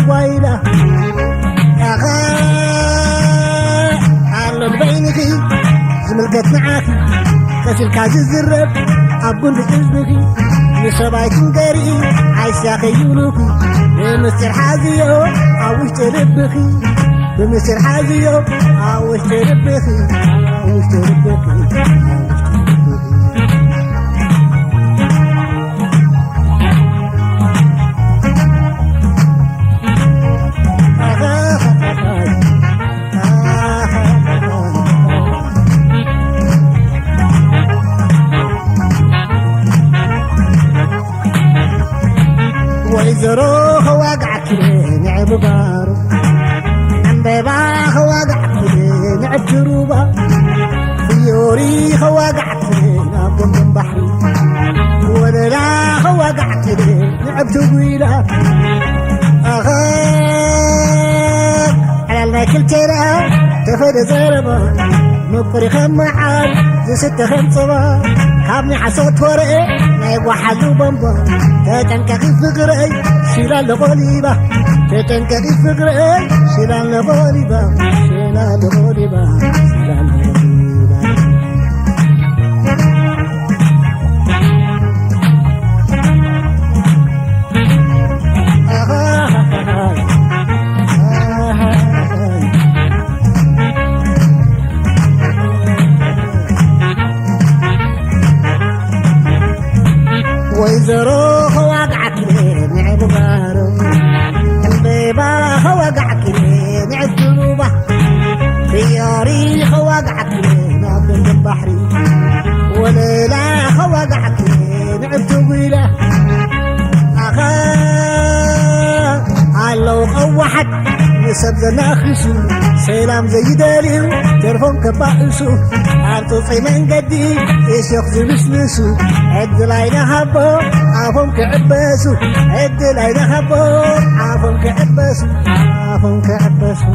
تبايلة على بينكي زملكت معاكي كسر كاز الزرب أبون بتزبكي لسباي تنقري عايشاكي يولوكي بمستر حازيو عاوش تربكي بمستر حازيو عاوش تربكي عاوش تربكي ويزروه وقعت نعب بارو عم بيباه وقعت نعب جروبا فيوريه وقعت نعب من بحري ولراه وقعت نعب تقويلة على الماكل ترى تفد زربا مقري خمعان زي 6 كابني حصوت ورقي نايب وحلو بمبا تتنكخي فقري شيلان لغوليبا تتنكخي فقري شيلان لغوليبا شيلان لغوليبا شيلان لغوليبا ويزروه وقعك نعب بارو البيباه وقعك نعب جنوبه خياريه وقعك نعب من بحري وليلاه وقعك نعب تقويله علو قوحت يسبزنا خشو سلام زي داريو ترفون كبائسو عرطو صيمن قدي يشيخ زلسلسو عد لاينا هبو عافهم كعباسو عد لاينا هبو عافهم كعباسو عافهم كعباسو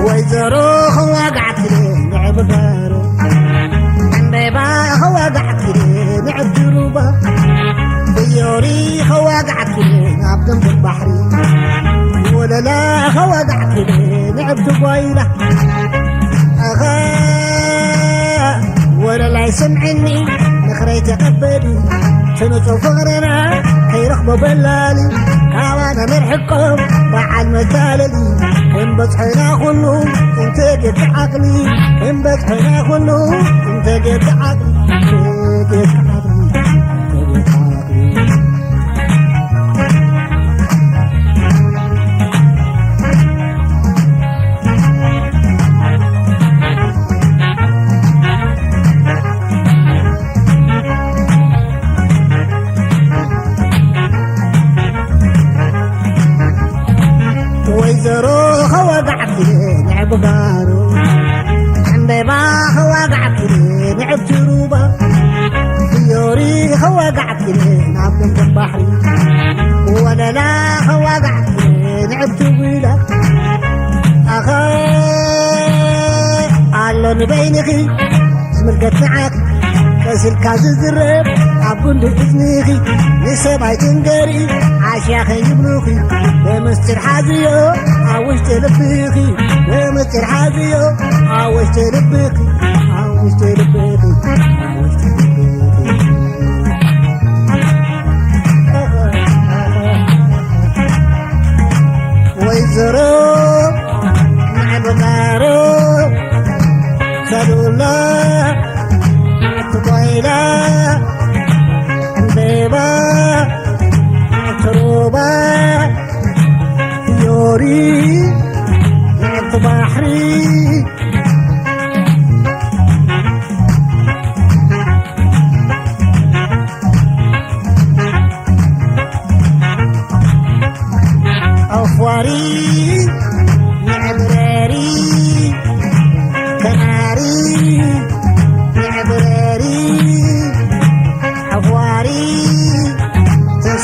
ويزروه وقعت نعب بارو بيباه وقعت نعب جروبا بيوريه وقعت نعب جنب البحري وللاه وقعت نعب تبايلة ولا لا يسمعني نخري تقبلي سنة فغرنا كي رخبة بلالي كوانا نرحقهم بعد مثالي كم بطحنا خلو انت جيت عقلي كم بطحنا خلو انت جيت عقلي جيت عقلي جيت عقلي ويزروه وقعت نعب بارو عم بيباه وقعت نعب جروبا فيوريه وقعت نعب من البحري ولا لا وقعت نعب تقويلة علون بينكي زملكت معاك كسر كاز الزرب عبون بإذنيكي لسباي تنقري عاشاخي يبلوكي بمستر حازيو عاوش تلبيكي بمستر حازيو عاوش تلبيكي عاوش تلبيكي عاوش تلبيكي ويزرو نعب بارو سلولا تبايلا بيبا تروبا يوري بحري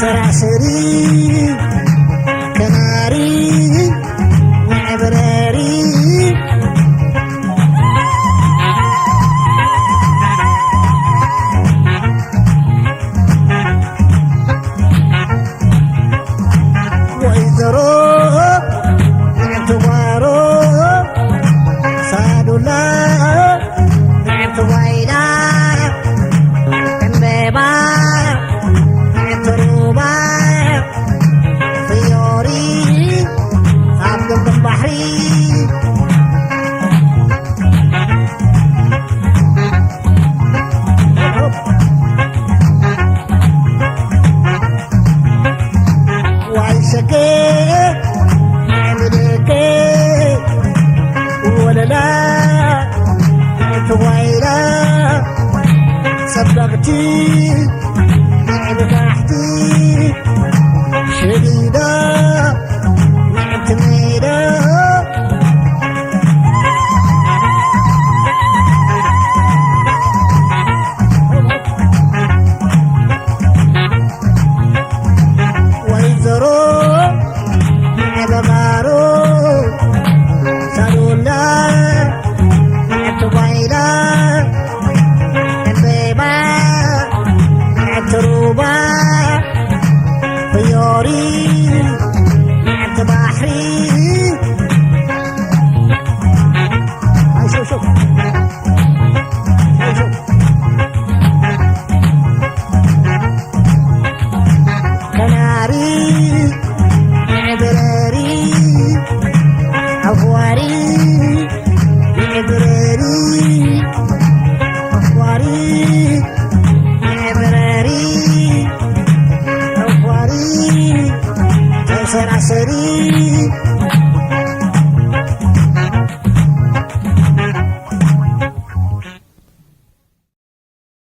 تسرعسري كناري معبراري صدقتي نعبتحتي شديدة نعتميدة ويزرو نعبغارو سالولا نعتبايلا تروبا طياري نعت بحري هاي شوف كناري عبراري أفواري عبراري أفواري سرعسري